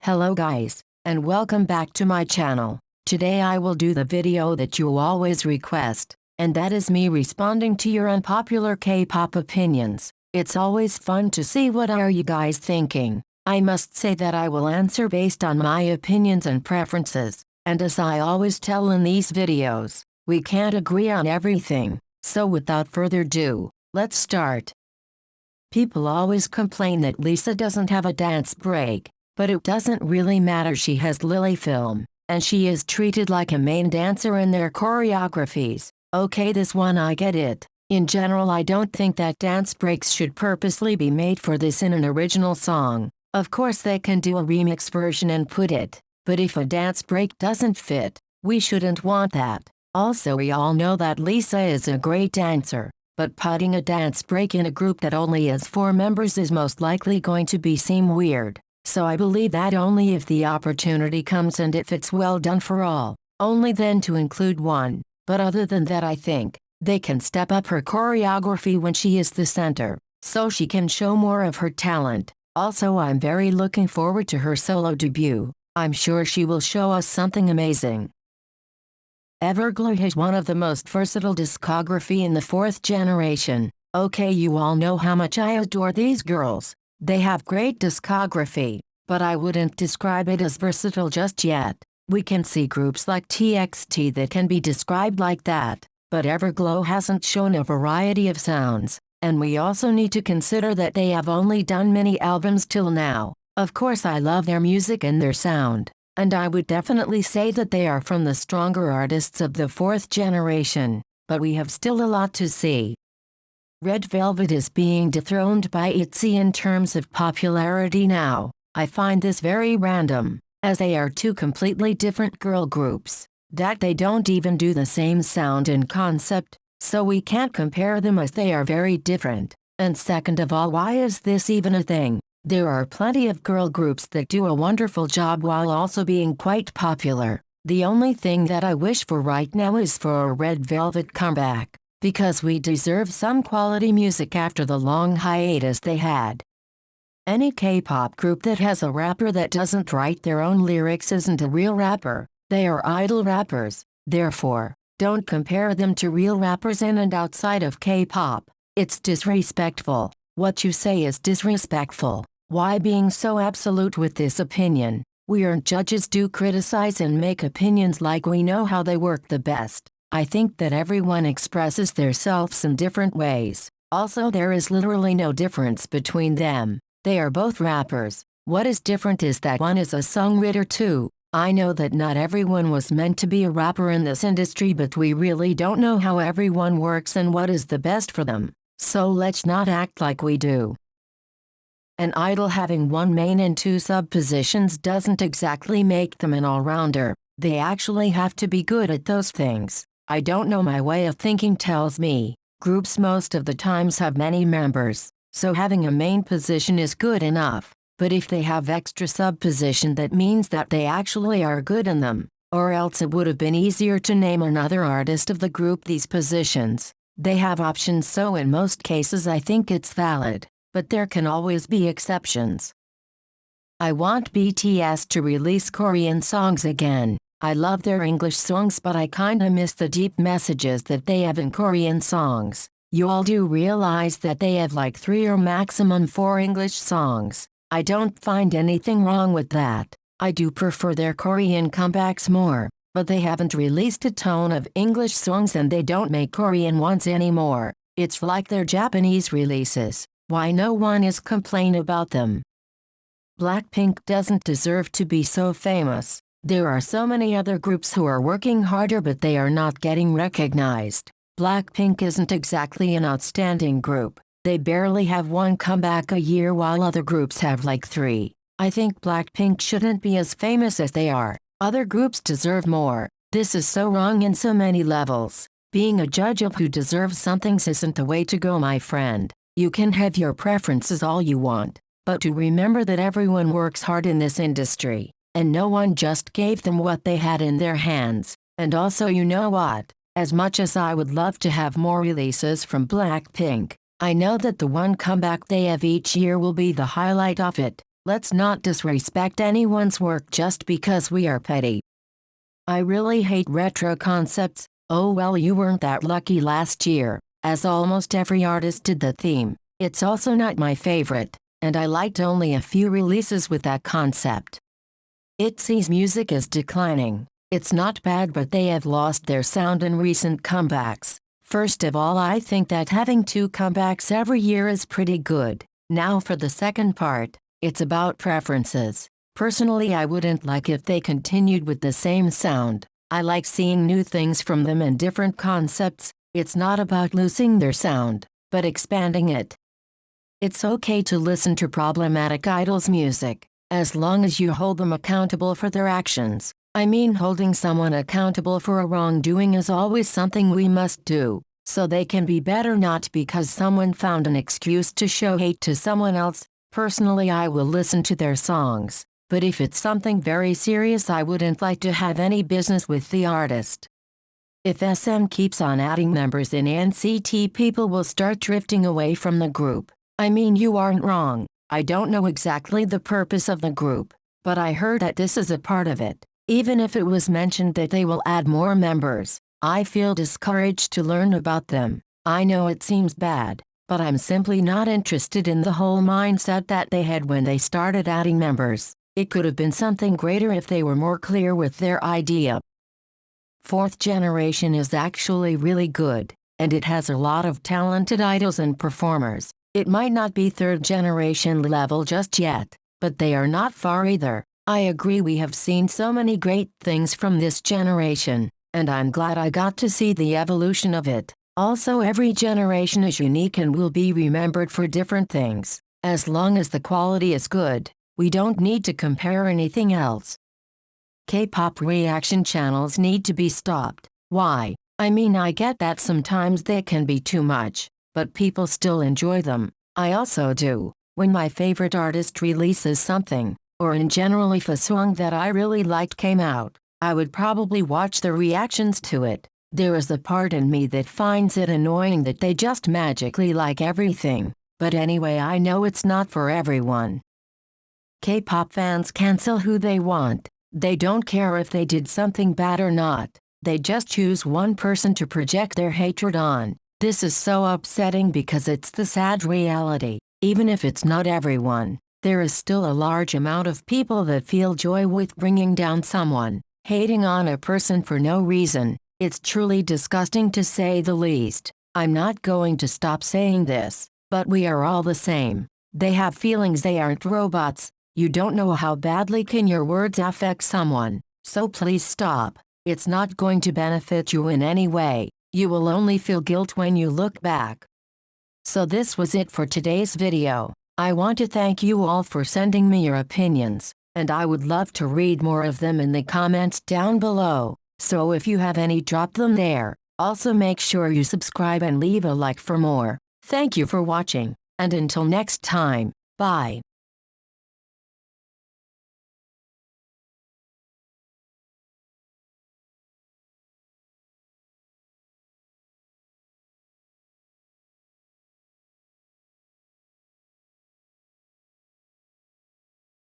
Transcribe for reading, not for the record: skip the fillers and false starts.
Hello guys, and welcome back to my channel. Today I will do the video that you always request, and that is me responding to your unpopular K-pop opinions. It's always fun to see what are you guys thinking. I must say that I will answer based on my opinions and preferences, and as I always tell in these videos, we can't agree on everything. So without further ado, let's start. People always complain that Lisa doesn't have a dance break. But it doesn't really matter, she has Lily Film, and she is treated like a main dancer in their choreographies. Okay, this one I get it. In general, I don't think that dance breaks should purposely be made for this in an original song. Of course they can do a remix version and put it, but if a dance break doesn't fit, we shouldn't want that. Also, we all know that Lisa is a great dancer, but putting a dance break in a group that only has 4 members is most likely going to seem weird. So I believe that only if the opportunity comes and it fits well done for all, only then to include one. But other than that, I think they can step up her choreography when she is the center, so she can show more of her talent. Also, I'm very looking forward to her solo debut. I'm sure she will show us something amazing. Everglow has one of the most versatile discography in the 4th generation. Okay, you all know how much I adore these girls. They have great discography, but I wouldn't describe it as versatile just yet. We can see groups like TXT that can be described like that, but Everglow hasn't shown a variety of sounds, and we also need to consider that they have only done many albums till now. Of course, I love their music and their sound, and I would definitely say that they are from the stronger artists of the 4th generation, but we have still a lot to see. Red Velvet is being dethroned by ITZY in terms of popularity now. I find this very random, as they are 2 completely different girl groups, that they don't even do the same sound and concept, so we can't compare them as they are very different. And second of all, why is this even a thing? There are plenty of girl groups that do a wonderful job while also being quite popular. The only thing that I wish for right now is for a Red Velvet comeback, because we deserve some quality music after the long hiatus they had. Any K-pop group that has a rapper that doesn't write their own lyrics isn't a real rapper. They are idol rappers. Therefore, don't compare them to real rappers in and outside of K-pop. It's disrespectful. What you say is disrespectful. Why being so absolute with this opinion? We aren't judges to criticize and make opinions like we know how they work the best. I think that everyone expresses themselves in different ways. Also, there is literally no difference between them. They are both rappers. What is different is that one is a songwriter too. I know that not everyone was meant to be a rapper in this industry, but we really don't know how everyone works and what is the best for them. So let's not act like we do. An idol having 1 main and 2 sub-positions doesn't exactly make them an all-rounder. They actually have to be good at those things. I don't know, my way of thinking tells me, groups most of the times have many members, so having a main position is good enough. But if they have extra sub-position, that means that they actually are good in them, or else it would have been easier to name another artist of the group these positions. They have options, so in most cases I think it's valid, but there can always be exceptions. I want BTS to release Korean songs again. I love their English songs, but I kinda miss the deep messages that they have in Korean songs. You all do realize that they have like 3 or maximum 4 English songs. I don't find anything wrong with that. I do prefer their Korean comebacks more, but they haven't released a ton of English songs and they don't make Korean ones anymore. It's like their Japanese releases. Why no one is complaining about them? BLACKPINK doesn't deserve to be so famous. There are so many other groups who are working harder, but they are not getting recognized. BLACKPINK isn't exactly an outstanding group. They barely have 1 comeback a year while other groups have like 3. I think BLACKPINK shouldn't be as famous as they are. Other groups deserve more. This is so wrong in so many levels. Being a judge of who deserves something isn't the way to go, my friend. You can have your preferences all you want, but to remember that everyone works hard in this industry, and no one just gave them what they had in their hands. And also, you know what? As much as I would love to have more releases from BLACKPINK, I know that the 1 comeback they have each year will be the highlight of it. Let's not disrespect anyone's work just because we are petty. I really hate retro concepts. Oh well, you weren't that lucky last year, as almost every artist did the theme. It's also not my favorite, and I liked only a few releases with that concept. ITZY's music is declining. It's not bad, but they have lost their sound in recent comebacks. First of all, I think that having 2 comebacks every year is pretty good. Now for the second part, it's about preferences. Personally, I wouldn't like if they continued with the same sound. I like seeing new things from them and different concepts. It's not about losing their sound, but expanding it. It's okay to listen to problematic idols' music, as long as you hold them accountable for their actions. I mean, holding someone accountable for a wrongdoing is always something we must do, so they can be better, not because someone found an excuse to show hate to someone else. Personally, I will listen to their songs, but if it's something very serious, I wouldn't like to have any business with the artist. If SM keeps on adding members in NCT, people will start drifting away from the group. I mean, you aren't wrong. I don't know exactly the purpose of the group, but I heard that this is a part of it. Even if it was mentioned that they will add more members, I feel discouraged to learn about them. I know it seems bad, but I'm simply not interested in the whole mindset that they had when they started adding members. It could have been something greater if they were more clear with their idea. 4th generation is actually really good, and it has a lot of talented idols and performers. It might not be 3rd generation level just yet, but they are not far either. I agree, we have seen so many great things from this generation, and I'm glad I got to see the evolution of it. Also, every generation is unique and will be remembered for different things. As long as the quality is good, we don't need to compare anything else. K-pop reaction channels need to be stopped. Why? I mean, I get that sometimes they can be too much, but people still enjoy them. I also do. When my favorite artist releases something, or in general if a song that I really liked came out, I would probably watch the reactions to it. There is a part in me that finds it annoying that they just magically like everything. But anyway, I know it's not for everyone. K-pop fans cancel who they want. They don't care if they did something bad or not. They just choose one person to project their hatred on. This is so upsetting because it's the sad reality. Even if it's not everyone, there is still a large amount of people that feel joy with bringing down someone, hating on a person for no reason. It's truly disgusting to say the least. I'm not going to stop saying this, but we are all the same. They have feelings, they aren't robots. You don't know how badly can your words affect someone, so please stop. It's not going to benefit you in any way. You will only feel guilt when you look back. So this was it for today's video. I want to thank you all for sending me your opinions, and I would love to read more of them in the comments down below. So if you have any, drop them there. Also make sure you subscribe and leave a like for more. Thank you for watching, and until next time, bye.